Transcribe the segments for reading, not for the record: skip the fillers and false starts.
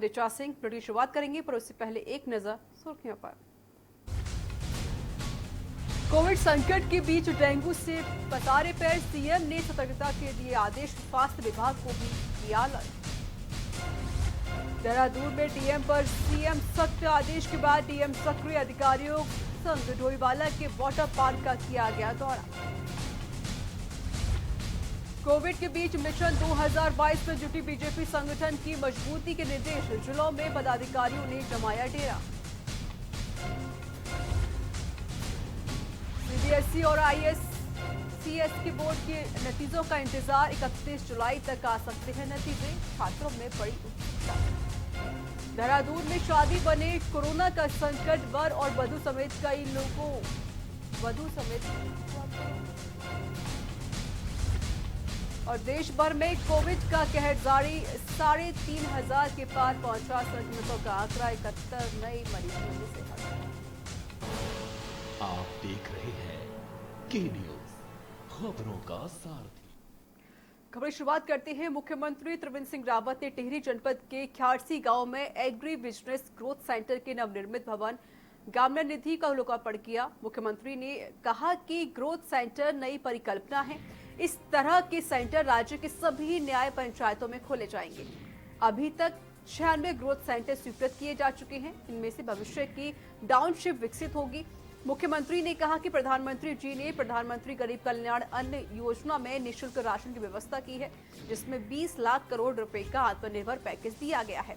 ऋचा सिंह की शुरुआत करेंगे, पर उससे पहले एक नजर सुर्खियों पर। कोविड संकट के बीच डेंगू से पसारे पैर, सीएम ने सतर्कता के दिए आदेश, स्वास्थ्य विभाग को भी किया अलर्ट। देहरादून में डीएम पर सीएम सख्त आदेश के बाद डीएम सक्रिय, अधिकारियों संग डोईवाला के वाटर पार्क का किया गया दौरा। कोविड के बीच मिशन 2022 में जुटी बीजेपी, संगठन की मजबूती के निर्देश, जिलों में पदाधिकारियों ने जमाया डेरा। सीबीएसई और आईसीएस की बोर्ड के नतीजों का इंतजार, 31 जुलाई तक आ सकते हैं नतीजे, छात्रों में बड़ी उत्सुकता। देहरादून में शादी बने कोरोना का संकट, वर और वधू समेत कई लोगों और देश भर में कोविड का कहर जारी, 3,500 के पार पहुंचा संक्रमितों का आंकड़ा, 71 नए मरीज मिलने से हटा। आप देख रहे हैं के न्यूज, खबरों का सारथी। खबर शुरुआत करते हैं। मुख्यमंत्री त्रिवेंद्र सिंह रावत ने टिहरी जनपद के ख्यारसी गांव में एग्री बिजनेस ग्रोथ सेंटर के नवनिर्मित भवन ग्रामीण निधि का लोकार्पण किया। मुख्यमंत्री ने कहा कि ग्रोथ सेंटर नई परिकल्पना है, इस तरह के सेंटर राज्य के सभी न्याय पंचायतों में खोले जाएंगे। अभी तक 96 ग्रोथ सेंटर स्वीकृत किए जा चुके हैं, इनमें से भविष्य की टाउनशिप विकसित होगी। मुख्यमंत्री ने कहा कि प्रधानमंत्री जी ने प्रधानमंत्री गरीब कल्याण अन्न योजना में निःशुल्क राशन की व्यवस्था की है, जिसमें 20 लाख करोड़ रुपए का आत्मनिर्भर पैकेज दिया गया है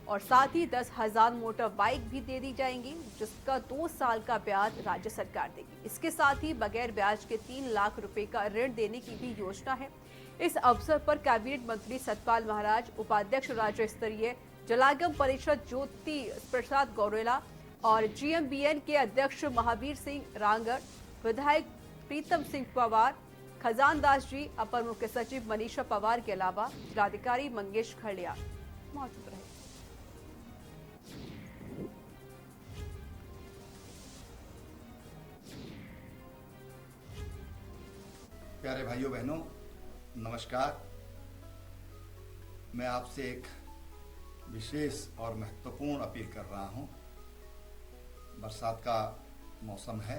और साथ ही 10,000 मोटर बाइक भी दे दी जाएंगी, जिसका 2 साल का ब्याज राज्य सरकार देगी। इसके साथ ही बगैर ब्याज के 3 लाख रुपए का ऋण देने की भी योजना है। इस अवसर पर कैबिनेट मंत्री सतपाल महाराज, उपाध्यक्ष राज्य स्तरीय जलागम परिषद ज्योति प्रसाद गौरेला और जीएमबीएन के अध्यक्ष महावीर सिंह रांगड़, विधायक प्रीतम सिंह पवार, खजानदास जी, अपर मुख्य सचिव मनीषा पवार के अलावा जिलाधिकारी मंगेश खड़िया मौजूद रहे। प्यारे भाइयों बहनों, नमस्कार। मैं आपसे एक विशेष और महत्वपूर्ण अपील कर रहा हूं। बरसात का मौसम है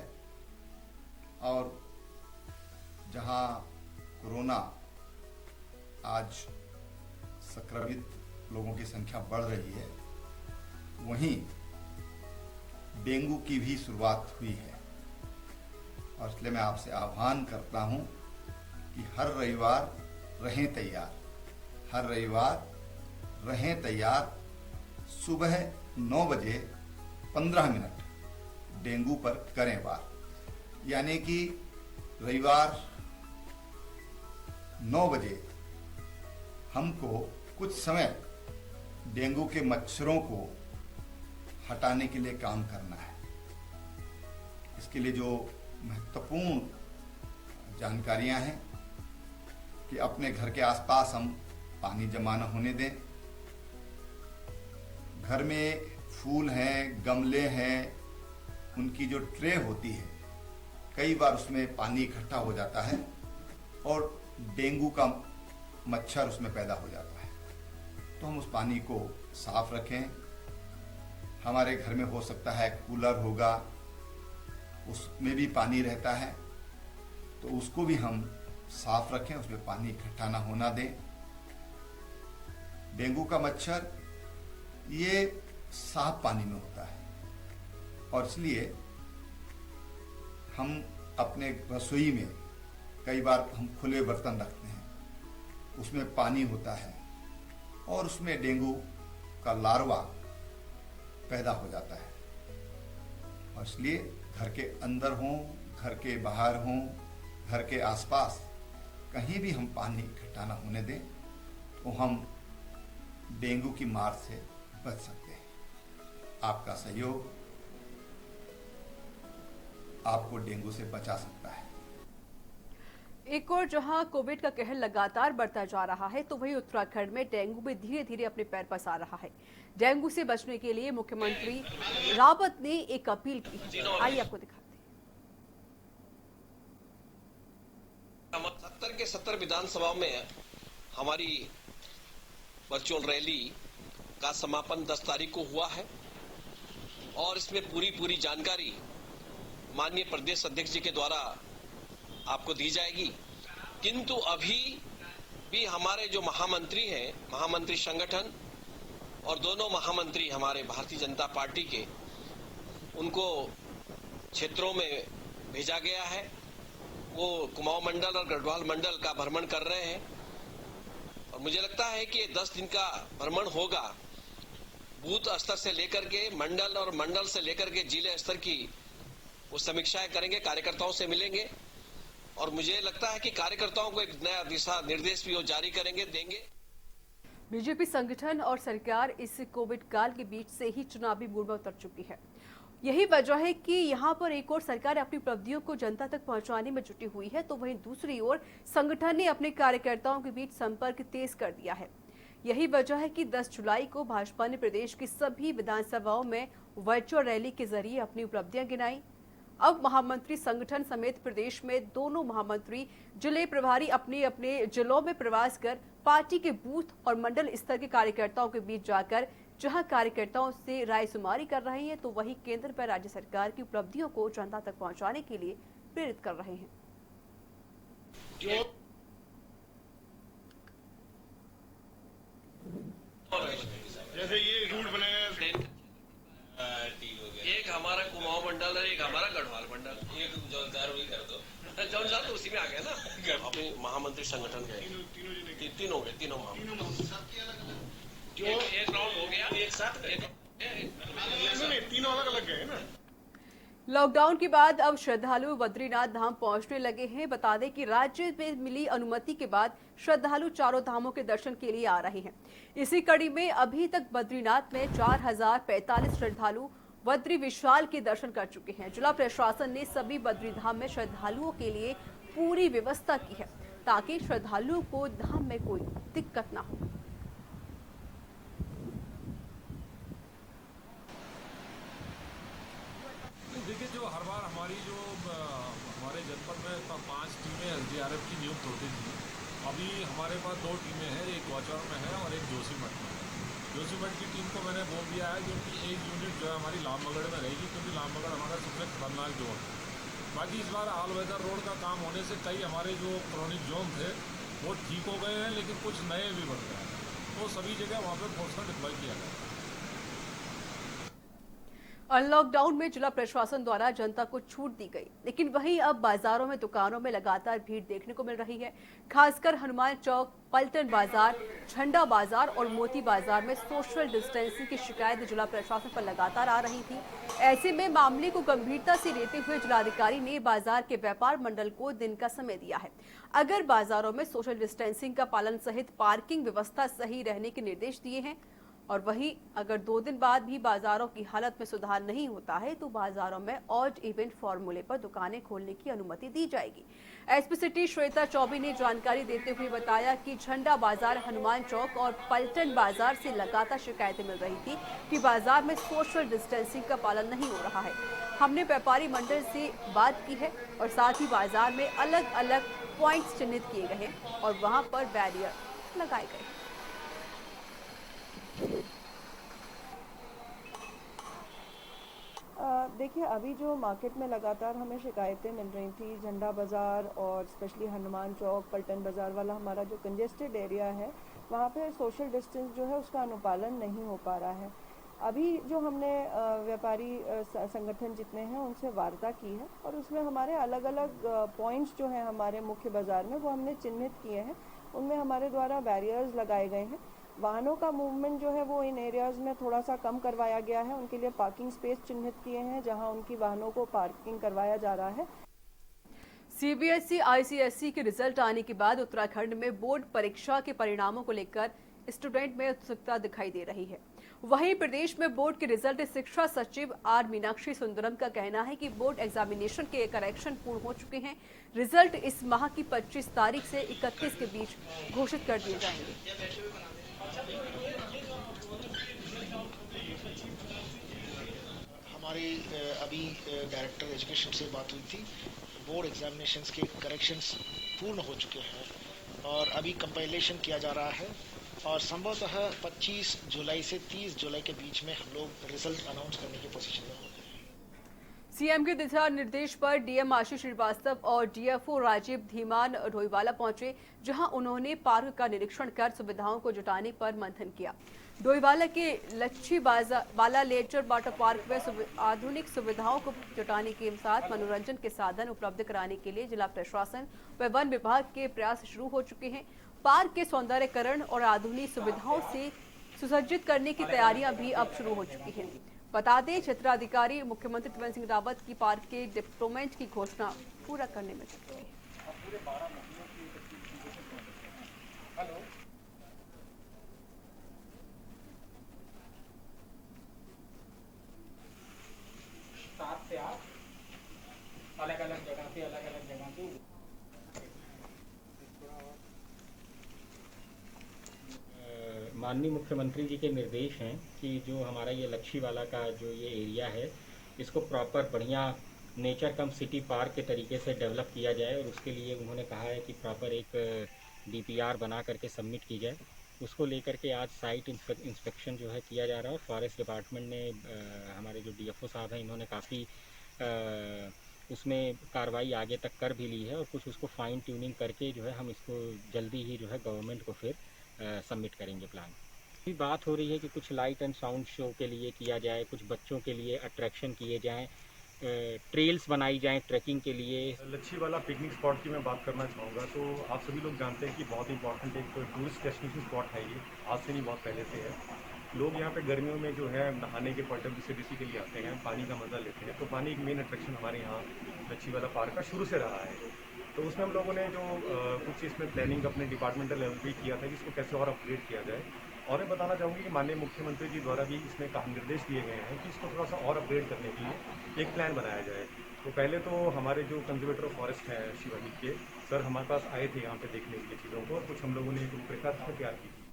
और जहां कोरोना आज संक्रमित लोगों की संख्या बढ़ रही है, वहीं डेंगू की भी शुरुआत हुई है और इसलिए मैं आपसे आह्वान करता हूं कि हर रविवार रहें तैयार, हर रविवार रहें तैयार। सुबह 9 बजे 15 मिनट डेंगू पर करें वार, यानी कि रविवार 9 बजे हमको कुछ समय डेंगू के मच्छरों को हटाने के लिए काम करना है। इसके लिए जो महत्वपूर्ण जानकारियां हैं कि अपने घर के आसपास हम पानी जमा न होने दें। घर में फूल हैं, गमले हैं, उनकी जो ट्रे होती है, कई बार उसमें पानी इकट्ठा हो जाता है और डेंगू का मच्छर उसमें पैदा हो जाता है। तो हम उस पानी को साफ रखें। हमारे घर में हो सकता है कूलर होगा, उसमें भी पानी रहता है, तो उसको भी हम साफ रखें, उसमें पानी इकट्ठा ना होना दें। डेंगू का मच्छर ये साफ पानी में होता है और इसलिए हम अपने रसोई में कई बार हम खुले बर्तन रखते हैं, उसमें पानी होता है और उसमें डेंगू का लार्वा पैदा हो जाता है। और इसलिए घर के अंदर हों, घर के बाहर हों, घर के आसपास कहीं भी हम पानी इकट्ठा न होने दें, तो हम डेंगू की मार से बच सकते हैं। आपका सहयोग आपको डेंगू से बचा सकता है। एक और जहां कोविड का कहर लगातार बढ़ता जा रहा है, तो वहीं उत्तराखंड में डेंगू भी धीरे धीरे अपने पैर पसार रहा है। डेंगू से बचने के लिए मुख्यमंत्री रावत ने एक अपील की है, आइए आपको दिखाते हैं। 70 के 70 विधानसभा में हमारी वर्चुअल रैली का समापन 10 तारीख को हुआ है और इसमें पूरी जानकारी माननीय प्रदेश अध्यक्ष जी के द्वारा आपको दी जाएगी। किंतु अभी भी हमारे जो महामंत्री हैं, महामंत्री संगठन और दोनों महामंत्री हमारे भारतीय जनता पार्टी के, उनको क्षेत्रों में भेजा गया है। वो कुमाऊं मंडल और गढ़वाल मंडल का भ्रमण कर रहे हैं और मुझे लगता है कि 10 दिन का भ्रमण होगा। बूथ स्तर से लेकर के मंडल और मंडल से लेकर के जिले स्तर की वो समीक्षाएं करेंगे, कार्यकर्ताओं से मिलेंगे और मुझे लगता है कि कार्यकर्ताओं को एक नया दिशा निर्देश भी वो जारी करेंगे, देंगे। बीजेपी संगठन और सरकार इस कोविड काल के बीच से ही चुनावी मूड में उतर चुकी है। यही वजह है कि यहां पर एक और सरकार अपनी उपलब्धियों को जनता तक पहुंचाने में जुटी हुई है, तो वहीं दूसरी ओर संगठन ने अपने कार्यकर्ताओं के बीच संपर्क तेज कर दिया है। यही वजह है कि 10 जुलाई को भाजपा ने प्रदेश की सभी विधानसभाओं में वर्चुअल रैली के जरिए अपनी उपलब्धियां गिनाई। अब महामंत्री संगठन समेत प्रदेश में दोनों महामंत्री जिले प्रभारी अपने अपने जिलों में प्रवास कर पार्टी के बूथ और मंडल स्तर के कार्यकर्ताओं के बीच जाकर जहां कार्यकर्ताओं से रायशुमारी कर रहे हैं, तो वहीं केंद्र पर राज्य सरकार की उपलब्धियों को जनता तक पहुंचाने के लिए प्रेरित कर रहे हैं। जैसे ये रूट बनाया एक हमारा कुमाऊं मंडल है, एक हमारा गढ़वाल मंडल, एक जौनसार भी कर दो। जौनसार तो उसी में आ गया ना। अपने महामंत्री संगठन गए, तीन हो गए, तीनों एक राउंड हो गया, एक साथ तीनों अलग अलग गए ना। लॉकडाउन के बाद अब श्रद्धालु बद्रीनाथ धाम पहुंचने लगे हैं। बता दें कि राज्य में मिली अनुमति के बाद श्रद्धालु चारों धामों के दर्शन के लिए आ रहे हैं। इसी कड़ी में अभी तक बद्रीनाथ में 4045 श्रद्धालु बद्री विशाल के दर्शन कर चुके हैं। जिला प्रशासन ने सभी बद्री धाम में श्रद्धालुओं के लिए पूरी व्यवस्था की है ताकि श्रद्धालुओं को धाम में कोई दिक्कत ना हो। देखिए, जो हर बार हमारी हमारे जनपद में 5 टीमें SDRF की नियुक्त होती थी। अभी हमारे पास 2 टीमें हैं, एक गौचर में है और एक जोशीमठ में है। जोशीमठ की टीम को मैंने बोल दिया है क्योंकि एक यूनिट जो है हमारी लामबगड़ में रहेगी, क्योंकि लामबगड़ हमारा सबसे खतरनाक जोन है। बाकी इस बार ऑल वेदर रोड का काम होने से कई हमारे जो क्रॉनिक जोन थे वो ठीक हो गए हैं, लेकिन कुछ नए भी बढ़ गए हैं, तो सभी जगह वहाँ पर फोर्स का डिप्लॉय किया गया है। अनलॉकडाउन में जिला प्रशासन द्वारा जनता को छूट दी गई, लेकिन वहीं अब बाजारों में, दुकानों में लगातार भीड़ देखने को मिल रही है। खासकर हनुमान चौक, पलटन बाजार, झंडा बाजार और मोती बाजार में सोशल डिस्टेंसिंग की शिकायत जिला प्रशासन पर लगातार आ रही थी। ऐसे में मामले को गंभीरता से लेते हुए जिलाधिकारी ने बाजार के व्यापार मंडल को दिन का समय दिया है। अगर बाजारों में सोशल डिस्टेंसिंग का पालन सहित पार्किंग व्यवस्था सही रहने के निर्देश दिए हैं और वहीं अगर 2 दिन बाद भी बाजारों की हालत में सुधार नहीं होता है तो बाजारों में ऑड इवेंट फॉर्मूले पर दुकानें खोलने की अनुमति दी जाएगी। एसपी सिटी श्वेता चौबे ने जानकारी देते हुए बताया कि झंडा बाजार, हनुमान चौक और पलटन बाजार से लगातार शिकायतें मिल रही थी कि बाजार में सोशल डिस्टेंसिंग का पालन नहीं हो रहा है। हमने व्यापारी मंडल से बात की है और साथ ही बाजार में अलग अलग पॉइंट्स चिन्हित किए गए हैं और वहां पर बैरियर लगाए गए हैं। देखिए, अभी जो मार्केट में लगातार हमें शिकायतें मिल रही थी, झंडा बाज़ार और स्पेशली हनुमान चौक, पलटन बाज़ार वाला हमारा जो कंजेस्टेड एरिया है, वहाँ पे सोशल डिस्टेंस जो है उसका अनुपालन नहीं हो पा रहा है। अभी जो हमने व्यापारी संगठन जितने हैं उनसे वार्ता की है और उसमें हमारे अलग अलग पॉइंट्स जो हैं हमारे मुख्य बाज़ार में वो हमने चिन्हित किए हैं। उनमें हमारे द्वारा बैरियर्स लगाए गए हैं। वाहनों का मूवमेंट जो है वो इन एरियाज़ में थोड़ा सा कम करवाया गया है। उनके लिए पार्किंग स्पेस चिन्हित किए हैं जहां उनकी वाहनों को पार्किंग करवाया जा रहा है। सीबीएसई आईसीएसई के रिजल्ट आने के बाद उत्तराखंड में बोर्ड परीक्षा के परिणामों को लेकर स्टूडेंट में उत्सुकता दिखाई दे रही है। वहीं प्रदेश में बोर्ड के रिजल्ट शिक्षा सचिव आर मीनाक्षी सुंदरम का कहना है कि बोर्ड एग्जामिनेशन के करेक्शन पूर्ण हो चुके हैं। रिजल्ट इस माह की 25 तारीख से 31 के बीच घोषित कर दिए जाएंगे। हमारी अभी डायरेक्टर एजुकेशन से बात हुई थी। बोर्ड एग्जामिनेशंस के करेक्शंस पूर्ण हो चुके हैं और अभी कंपाइलेशन किया जा रहा है और संभवतः 25 जुलाई से 30 जुलाई के बीच में हम लोग रिजल्ट अनाउंस करने की पोजीशन में होंगे। सीएम के दिशा निर्देश पर डीएम आशीष श्रीवास्तव और डीएफओ राजीव धीमान डोईवाला पहुंचे, जहां उन्होंने पार्क का निरीक्षण कर सुविधाओं को जुटाने पर मंथन किया। डोईवाला के लच्छी वाला लेजर वाटर पार्क में आधुनिक सुविधाओं को जुटाने के साथ मनोरंजन के साधन उपलब्ध कराने के लिए जिला प्रशासन व वन विभाग के प्रयास शुरू हो चुके हैं। पार्क के सौंदर्यकरण और आधुनिक सुविधाओं से सुसज्जित करने की तैयारियां भी अब शुरू हो चुकी हैं। बता दें, क्षेत्राधिकारी मुख्यमंत्री त्रिवेंद्र सिंह रावत की पार्क के डिप्लोमेंट की घोषणा पूरा करने में जुटे हैं। अलग अलग जगह पे माननीय मुख्यमंत्री जी के निर्देश हैं कि जो हमारा ये लच्छीवाला का जो ये एरिया है, इसको प्रॉपर बढ़िया नेचर कम सिटी पार्क के तरीके से डेवलप किया जाए, और उसके लिए उन्होंने कहा है कि प्रॉपर एक डीपीआर बना करके सबमिट की जाए। उसको लेकर के आज साइट इंस्पेक्शन जो है किया जा रहा है। फॉरेस्ट डिपार्टमेंट ने हमारे जो डीएफओ साहब हैं, इन्होंने काफ़ी उसमें कार्रवाई आगे तक कर भी ली है, और कुछ उसको फाइन ट्यूनिंग करके जो है हम इसको जल्दी ही जो है गवर्नमेंट को फिर सबमिट करेंगे प्लान। अभी बात हो रही है कि कुछ लाइट एंड साउंड शो के लिए किया जाए, कुछ बच्चों के लिए अट्रैक्शन किए जाएं, ट्रेल्स बनाई जाएं ट्रैकिंग के लिए। लच्छीवाला पिकनिक स्पॉट की मैं बात करना चाहूँगा। तो आप सभी लोग जानते हैं कि बहुत इंपॉर्टेंट एक टूरिस्ट डेस्टिनेशन स्पॉट है ये, आज से नहीं बहुत पहले से है। लोग यहाँ पे गर्मियों में जो है नहाने के पर्यटक विजिट के लिए आते हैं, पानी का मज़ा लेते हैं। तो पानी एक मेन अट्रैक्शन हमारे यहाँ लच्छीवाला पार्क का शुरू से रहा है। तो उसमें हम लोगों ने जो कुछ इसमें प्लानिंग अपने डिपार्टमेंटल लेवल पे किया था कि इसको कैसे और अपग्रेड किया जाए। और मैं बताना चाहूँगी कि माननीय मुख्यमंत्री जी द्वारा भी इसमें निर्देश दिए गए हैं कि इसको थोड़ा सा और अपग्रेड करने के लिए एक प्लान बनाया जाए। तो पहले तो हमारे जो कंजर्वेटर ऑफ फॉरेस्ट हैं शिवाजी के सर हमारे पास आए थे यहाँ पे देखने के लिए चीज़ों को, और कुछ हम लोगों ने एक रूपरेखा तैयार की थी।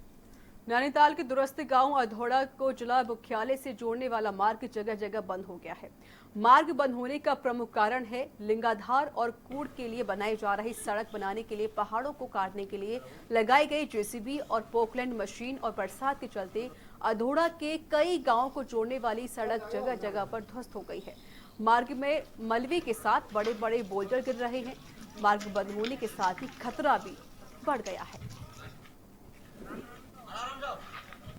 नैनीताल के दूरस्थ गांव अधौड़ा को जिला मुख्यालय से जोड़ने वाला मार्ग जगह जगह बंद हो गया है। मार्ग बंद होने का प्रमुख कारण है लिंगाधार और कूड़ के लिए बनाई जा रही सड़क बनाने के लिए पहाड़ों को काटने के लिए लगाई गई जेसीबी और पोकलैंड मशीन, और बरसात के चलते अधौड़ा के कई गांवों को जोड़ने वाली सड़क जगह जगह पर ध्वस्त हो गई है। मार्ग में मलबे के साथ बड़े बड़े बोल्डर गिर रहे हैं। मार्ग बंद होने के साथ ही खतरा भी बढ़ गया है।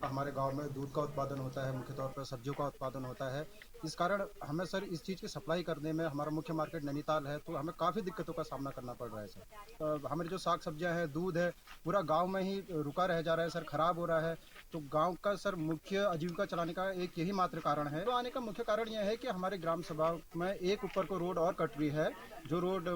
हमारे गांव में दूध का उत्पादन होता है, मुख्य तौर पर सब्जियों का उत्पादन होता है। इस कारण हमें सर इस चीज़ की सप्लाई करने में, हमारा मुख्य मार्केट नैनीताल है, तो हमें काफ़ी दिक्कतों का सामना करना पड़ रहा है सर। हमारी जो साग सब्जियां हैं, दूध है, पूरा गांव में ही रुका रह जा रहा है सर, खराब हो रहा है। तो गांव का सर मुख्य आजीविका चलाने का एक यही मात्र कारण है। तो आने का मुख्य कारण यह है कि हमारे ग्राम सभा में एक ऊपर को रोड और कट रही है, जो रोड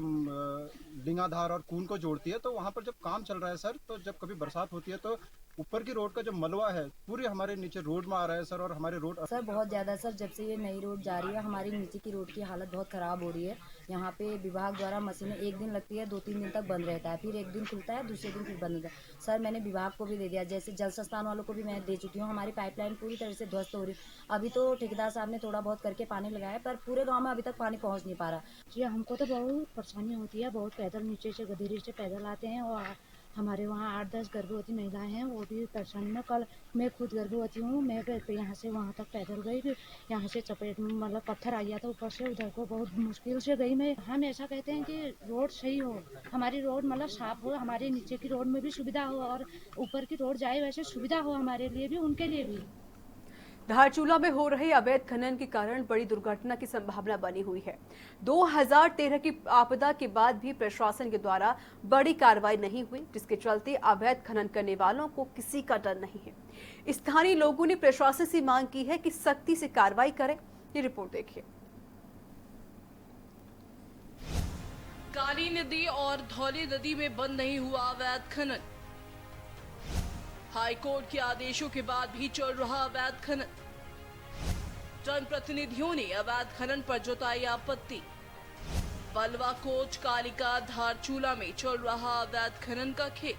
लिंगाधार और कून को जोड़ती है। तो वहाँ पर जब काम चल रहा है सर, तो जब कभी बरसात होती है तो ऊपर की रोड का जो मलबा है पूरे हमारे नीचे रोड में आ रहा है सर, और हमारे रोड सर बहुत ज़्यादा सर, जब से ये नई रोड जा रही है हमारी नीचे की रोड की हालत बहुत ख़राब हो रही है। यहाँ पे विभाग द्वारा मशीनें एक दिन लगती है, 2-3 दिन तक बंद रहता है, फिर एक दिन खुलता है, दूसरे दिन फिर बंद होता है। सर मैंने विभाग को भी दे दिया, जैसे जल संस्थान वालों को भी मैं दे चुकी हूँ। हमारी पाइपलाइन पूरी तरह से ध्वस्त हो रही है। अभी तो ठेकेदार साहब ने थोड़ा बहुत करके पानी लगाया, पर पूरे गाँव में अभी तक पानी पहुँच नहीं पा रहा। जी हमको तो बहुत परेशानी होती है, बहुत पैदल नीचे से गदेरी से पैदल आते हैं, और हमारे वहाँ 8-10 गर्भवती महिलाएं हैं, वो भी परेशानी में। कल मैं खुद गर्भवती हूँ, मैं यहाँ से वहाँ तक पैदल गई, फिर यहाँ से चपेट मतलब पत्थर आ गया था ऊपर से, उधर को बहुत मुश्किल से गई मैं। हम ऐसा कहते हैं कि रोड सही हो, हमारी रोड मतलब साफ हो, हमारे नीचे की रोड में भी सुविधा हो, और ऊपर की रोड जाए वैसे सुविधा हो हमारे लिए भी, उनके लिए भी। धारचूला में हो रहे अवैध खनन के कारण बड़ी दुर्घटना की संभावना बनी हुई है। 2013 की आपदा के बाद भी प्रशासन के द्वारा बड़ी कार्रवाई नहीं हुई, जिसके चलते अवैध खनन करने वालों को किसी का डर नहीं है। स्थानीय लोगों ने प्रशासन से मांग की है कि सख्ती से कार्रवाई करें। ये रिपोर्ट देखिए। काली नदी और धौली नदी में बंद नहीं हुआ अवैध खनन। हाईकोर्ट के आदेशों के बाद भी चल रहा अवैध खनन। जनप्रतिनिधियों ने अवैध खनन पर जताई आपत्ति। बलवा कोच कालिका धारचूला में चल रहा अवैध खनन का खेल।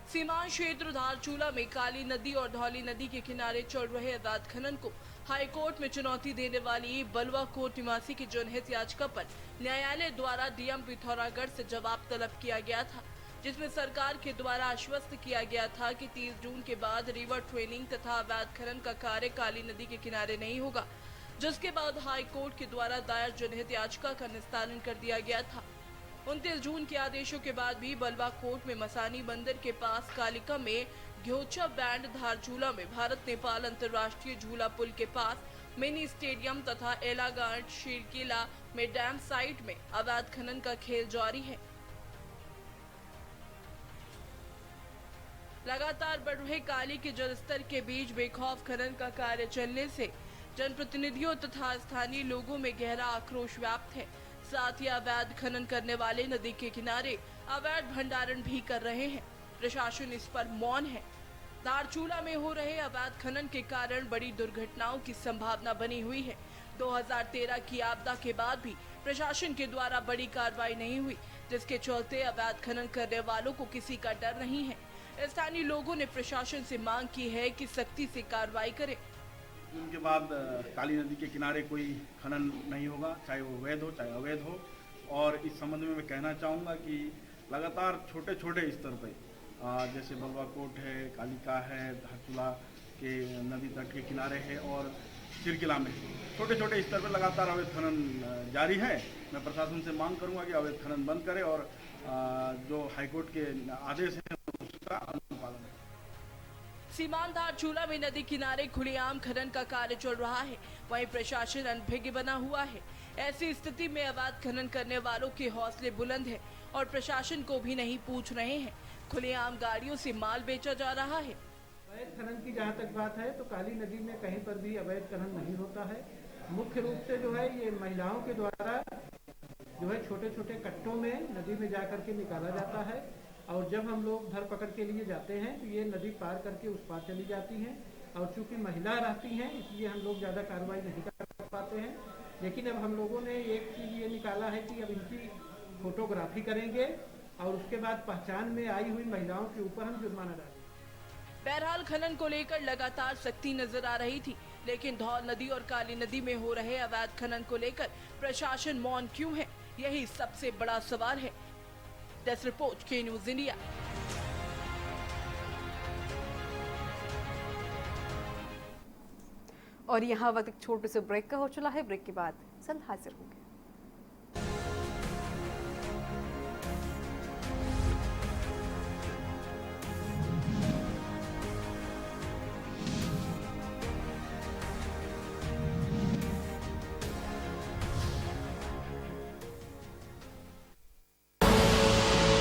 सीमांत क्षेत्र धारचूला में काली नदी और धौली नदी के किनारे चल रहे अवैध खनन को हाईकोर्ट में चुनौती देने वाली बलवा कोट निवासी की जनहित याचिका पर न्यायालय द्वारा डीएम पिथौरागढ़ से जवाब तलब किया गया था, जिसमें सरकार के द्वारा आश्वस्त किया गया था कि 30 जून के बाद रिवर ट्रेनिंग तथा अवैध खनन का कार्य काली नदी के किनारे नहीं होगा, जिसके बाद हाईकोर्ट के द्वारा दायर जनहित याचिका का निस्तारण कर दिया गया था। 29 जून के आदेशों के बाद भी बलवा कोट में मसानी बंदर के पास कालिका में घ्योचा बैंड धारचूला में भारत नेपाल अंतर्राष्ट्रीय झूला पुल के पास मिनी स्टेडियम तथा एलागांट शिरकिला में डैम साइट में अवैध खनन का खेल जारी है। लगातार बढ़ रहे काली के जलस्तर के बीच बेखौफ खनन का कार्य चलने से जनप्रतिनिधियों तथा स्थानीय लोगों में गहरा आक्रोश व्याप्त है। साथ ही अवैध खनन करने वाले नदी के किनारे अवैध भंडारण भी कर रहे हैं। प्रशासन इस पर मौन है। धारचूला में हो रहे अवैध खनन के कारण बड़ी दुर्घटनाओं की संभावना बनी हुई है। 2013 की आपदा के बाद भी प्रशासन के द्वारा बड़ी कार्रवाई नहीं हुई, जिसके चलते अवैध खनन करने वालों को किसी का डर नहीं है। स्थानीय लोगों ने प्रशासन से मांग की है कि सख्ती से कार्रवाई करे। उनके बाद काली नदी के किनारे कोई खनन नहीं होगा, चाहे वो वैध हो चाहे अवैध हो। और इस संबंध में मैं कहना चाहूँगा कि लगातार छोटे छोटे स्तर पर जैसे बलवा कोट है, कालिका है, धारचूला के नदी तट के किनारे है और चिरकिला में छोटे छोटे स्तर पर लगातार अवैध खनन जारी है। मैं प्रशासन से मांग करूँगा कि अवैध खनन बंद करे और जो हाईकोर्ट के आदेश है उसका अनुपालन करे। सीमांत धारचूला में नदी किनारे खुलेआम खनन का कार्य चल रहा है, वहीं प्रशासन अनभिज्ञ बना हुआ है। ऐसी स्थिति में अवैध खनन करने वालों के हौसले बुलंद है और प्रशासन को भी नहीं पूछ रहे हैं। खुलेआम गाड़ियों से माल बेचा जा रहा है। अवैध खनन की जहाँ तक बात है तो काली नदी में कहीं पर भी अवैध खनन नहीं होता है। मुख्य रूप से जो है ये महिलाओं के द्वारा जो है छोटे छोटे कट्टों में नदी में जा करके निकाला जाता है और जब हम लोग धर पकड़ के लिए जाते हैं तो ये नदी पार करके उस पार चली जाती हैं और चूंकि महिला रहती हैं इसलिए हम लोग ज़्यादा कार्रवाई नहीं कर पाते हैं। लेकिन अब हम लोगों ने एक चीज़ ये निकाला है कि अब इनकी फोटोग्राफी करेंगे और उसके बाद पहचान में आई हुई महिलाओं के ऊपर हम जुर्माना डालेंगे। बहरहाल खनन को लेकर लगातार सख्ती नजर आ रही थी, लेकिन धौल नदी और काली नदी में हो रहे अवैध खनन को लेकर प्रशासन मौन क्यों है, यही सबसे बड़ा सवाल है। डेस्क रिपोर्ट के न्यूज इंडिया। और यहाँ वक्त एक छोटे से ब्रेक का हो चला है। ब्रेक के बाद जल्द हाजिर होंगे।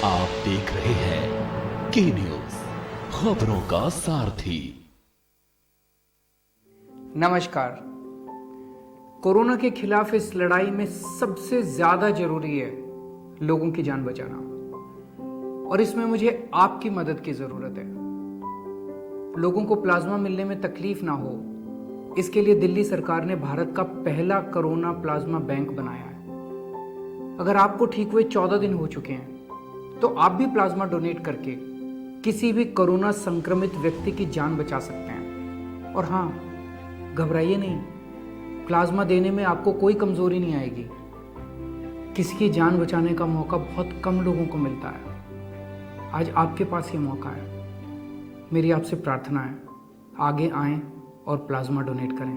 आप देख रहे हैं के न्यूज, खबरों का सारथी। नमस्कार। कोरोना के खिलाफ इस लड़ाई में सबसे ज्यादा जरूरी है लोगों की जान बचाना, और इसमें मुझे आपकी मदद की जरूरत है। लोगों को प्लाज्मा मिलने में तकलीफ ना हो, इसके लिए दिल्ली सरकार ने भारत का पहला कोरोना प्लाज्मा बैंक बनाया है। अगर आपको ठीक हुए 14 दिन हो चुके हैं तो आप भी प्लाज्मा डोनेट करके किसी भी कोरोना संक्रमित व्यक्ति की जान बचा सकते हैं। और हाँ, घबराइए नहीं, प्लाज्मा देने में आपको कोई कमजोरी नहीं आएगी। किसी की जान बचाने का मौका बहुत कम लोगों को मिलता है। आज आपके पास ये मौका है। मेरी आपसे प्रार्थना है, आगे आएं और प्लाज्मा डोनेट करें।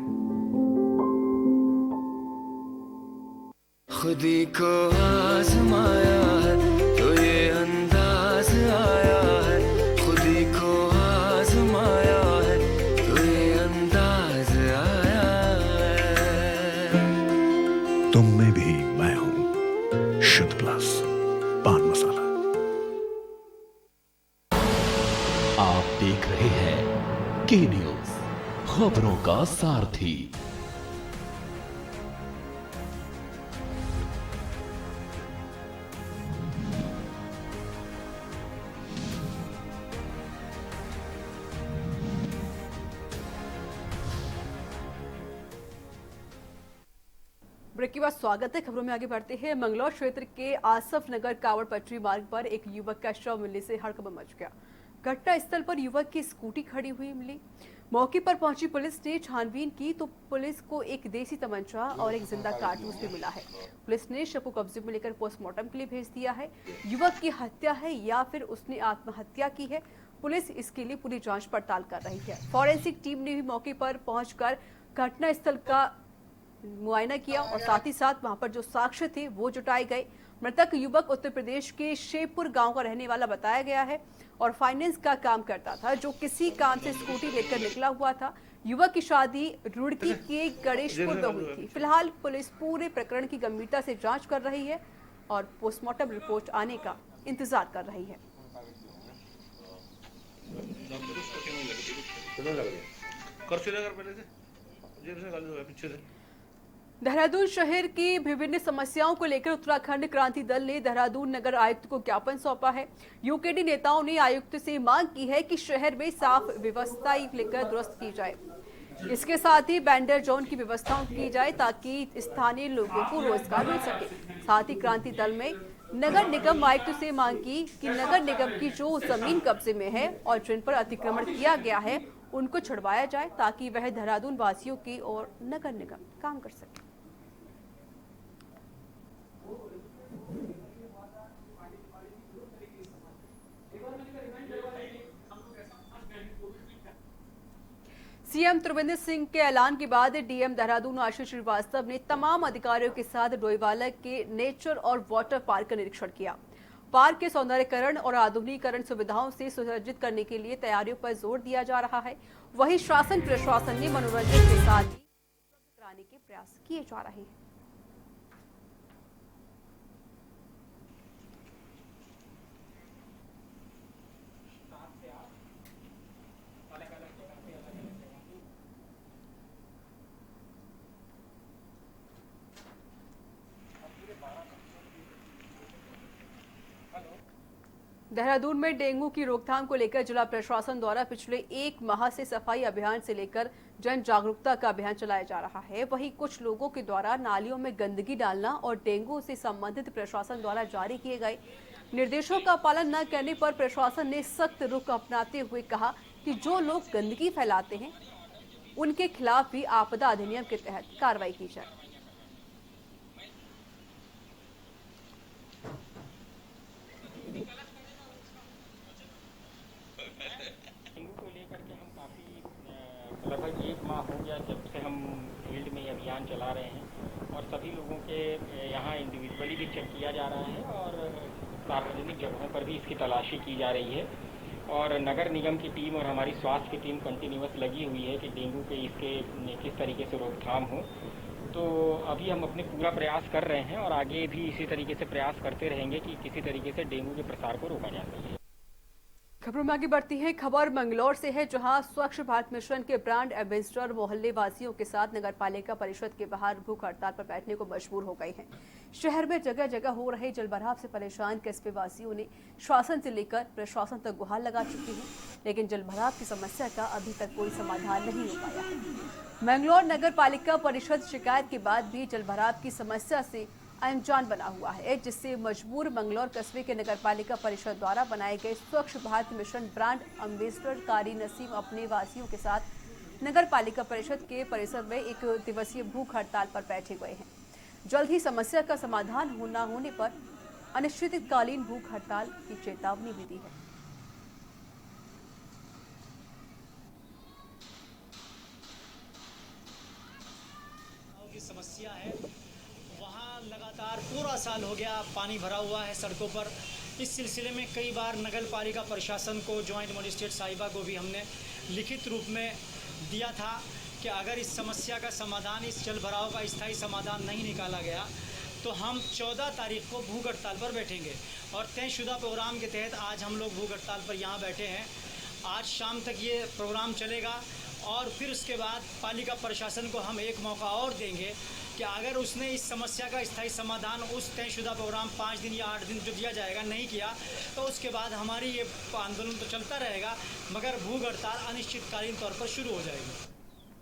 खुदी को आजमाया है तो ये अंदाज आया है, खुदी को आजमाया है तो ये अंदाज आया है। तुम में भी मैं हूं, शुद्ध प्लस पान मसाला। आप देख रहे हैं के न्यूज, खबरों का सारथी। ब्रेक के बाद स्वागत है। खबरों में आगे बढ़ते हैं। मंगलौर क्षेत्र के आसफ नगर कावड़ पटरी मार्ग पर एक युवक का शव मिलने से हड़कंप मच गया। घटना स्थल पर युवक की स्कूटी खड़ी हुई मिली। मौके पर पहुंची पुलिस ने छानबीन की तो पुलिस को एक देसी तमंचा और एक जिंदा कारतूस भी मिला है। पुलिस ने शव को कब्जे में लेकर पोस्टमार्टम के लिए भेज दिया है। युवक की हत्या है या फिर उसने आत्महत्या की है, पुलिस इसके लिए पूरी जांच पड़ताल कर रही है। फॉरेंसिक टीम ने भी मौके पर पहुंचकर घटनास्थल का मुआयना किया और साथ ही साथ वहां पर जो साक्ष्य थे वो जुटाए गए। मृतक युवक उत्तर प्रदेश के शेरपुर गांव का रहने वाला बताया गया है और फाइनेंस का काम करता था, जो किसी काम से स्कूटी लेकर निकला हुआ था। युवक की शादी रुड़की के गणेशपुर में हुई थी। फिलहाल पुलिस पूरे प्रकरण की गंभीरता से जांच कर रही है और पोस्टमार्टम रिपोर्ट आने का इंतजार कर रही है। देहरादून शहर की विभिन्न समस्याओं को लेकर उत्तराखंड क्रांति दल ने देहरादून नगर आयुक्त को ज्ञापन सौंपा है। यूकेडी नेताओं ने आयुक्त से मांग की है कि शहर में साफ व्यवस्था लेकर दुरुस्त की जाए। इसके साथ ही बैंडर जोन की व्यवस्थाओं की जाए ताकि स्थानीय लोगों को रोजगार मिल सके। साथ ही क्रांति दल में नगर निगम आयुक्त से मांग की कि नगर निगम की जो जमीन कब्जे में है और जिन पर अतिक्रमण किया गया है उनको छुड़वाया जाए ताकि वह देहरादून वासियों की और नगर निगम काम कर सके। सीएम त्रिवेंद्र सिंह के ऐलान के बाद डीएम देहरादून आशीष श्रीवास्तव ने तमाम अधिकारियों के साथ डोईवाला के नेचर और वाटर पार्क का निरीक्षण किया। पार्क के सौंदर्यीकरण और आधुनिकीकरण सुविधाओं से सुसज्जित करने के लिए तैयारियों पर जोर दिया जा रहा है। वहीं शासन प्रशासन ने मनोरंजन के साथ ही कराने के प्रयास किए जा रहे हैं। देहरादून में डेंगू की रोकथाम को लेकर जिला प्रशासन द्वारा पिछले 1 माह से सफाई अभियान से लेकर जन जागरूकता का अभियान चलाया जा रहा है। वहीं कुछ लोगों के द्वारा नालियों में गंदगी डालना और डेंगू से संबंधित प्रशासन द्वारा जारी किए गए निर्देशों का पालन न करने पर प्रशासन ने सख्त रुख अपनाते हुए कहा कि जो लोग गंदगी फैलाते हैं उनके खिलाफ भी आपदा अधिनियम के तहत कार्रवाई की जाए। लगभग 1 माह हो गया जब से हम फील्ड में ये अभियान चला रहे हैं और सभी लोगों के यहाँ इंडिविजुअली भी चेक किया जा रहा है और सार्वजनिक जगहों पर भी इसकी तलाशी की जा रही है। और नगर निगम की टीम और हमारी स्वास्थ्य की टीम कंटिन्यूअस लगी हुई है कि डेंगू के इसके किस तरीके से रोकथाम हो। तो अभी हम अपने पूरा प्रयास कर रहे हैं और आगे भी इसी तरीके से प्रयास करते रहेंगे कि किसी तरीके से डेंगू के प्रसार को रोका जा सके। खबरों में आगे बढ़ती है। खबर मंगलौर से है, जहां स्वच्छ भारत मिशन के ब्रांड एम्बेसडर मोहल्ले वासियों के साथ नगरपालिका परिषद के बाहर भूख हड़ताल पर बैठने को मजबूर हो गए हैं। शहर में जगह जगह हो रहे जलभराव से परेशान कस्बे वासियों ने शासन से लेकर प्रशासन तक गुहार लगा चुकी हैं, लेकिन जलभराव की समस्या का अभी तक कोई समाधान नहीं हो पाया है। मंगलौर नगर पालिका परिषद शिकायत के बाद भी जलभराव की समस्या से अनजान बना हुआ है, जिससे मजबूर मंगलौर कस्बे के नगरपालिका परिषद द्वारा बनाए गए स्वच्छ भारत मिशन ब्रांड एम्बेसडर कारी नसीम अपने वासियों के साथ नगरपालिका परिषद के परिसर में 1 दिवसीय भूख हड़ताल पर बैठे हुए हैं। जल्द ही समस्या का समाधान न होने पर अनिश्चितकालीन भूख हड़ताल की चेतावनी भी दी है। समस्या है, वहाँ लगातार पूरा साल हो गया पानी भरा हुआ है सड़कों पर। इस सिलसिले में कई बार नगर पालिका प्रशासन को, ज्वाइंट मजिस्ट्रेट साहिबा को भी हमने लिखित रूप में दिया था कि अगर इस समस्या का समाधान, इस जल भराव का स्थायी समाधान नहीं निकाला गया तो हम 14 तारीख को भूख हड़ताल पर बैठेंगे। और तयशुदा प्रोग्राम के तहत आज हम लोग भूख हड़ताल पर यहाँ बैठे हैं। आज शाम तक ये प्रोग्राम चलेगा और फिर उसके बाद पालिका प्रशासन को हम एक मौका और देंगे कि अगर उसने इस समस्या का स्थायी समाधान उस तयशुदा प्रोग्राम 5 दिन या 8 दिन जो दिया जाएगा नहीं किया तो उसके बाद हमारी ये आंदोलन तो चलता रहेगा, मगर भूख हड़ताल अनिश्चितकालीन तौर पर शुरू हो जाएगी।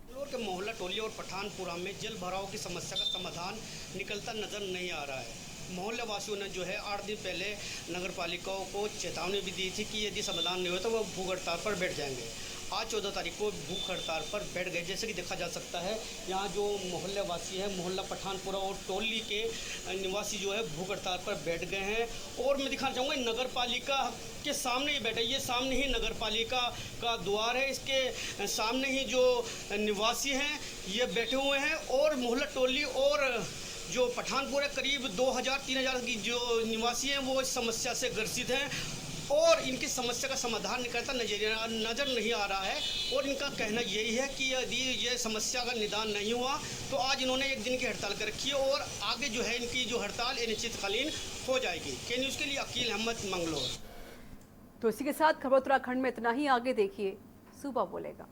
मंगलौर के मोहल्ला टोली और पठानपुरा में जल भराव की समस्या का समाधान निकलता नजर नहीं आ रहा है। मोहल्ले वासियों ने जो है 8 दिन पहले नगर पालिकाओं को चेतावनी भी दी थी कि यदि समाधान नहीं हो तो वो भूख हड़ताल पर बैठ जाएंगे। आज 14 तारीख को भूख हड़ताल पर बैठ गए। जैसे कि देखा जा सकता है यहाँ जो मोहल्ले वासी है, मोहल्ला पठानपुरा और टोली के निवासी जो है भूख हड़ताल पर बैठ गए हैं। और मैं दिखाना चाहूँगा नगर पालिका के सामने ही बैठे, ये सामने ही नगर पालिका का द्वार है, इसके सामने ही जो निवासी हैं ये बैठे हुए हैं। और मोहल्ला टोली और जो पठानपुर है करीब 2000-3000 की जो निवासी हैं वो इस समस्या से ग्रसित हैं और इनकी समस्या का समाधान निकलता नज़र नहीं आ रहा है। और इनका कहना यही है कि यदि ये समस्या का निदान नहीं हुआ तो आज इन्होंने एक दिन की हड़ताल कर रखी है और आगे जो है इनकी जो हड़ताल अनिश्चितकालीन हो जाएगी। के न्यूज़ के लिए अकील अहमद मंगलोर। तो इसी के साथ खबर उत्तराखंड में इतना ही। आगे देखिए सूबा बोलेगा।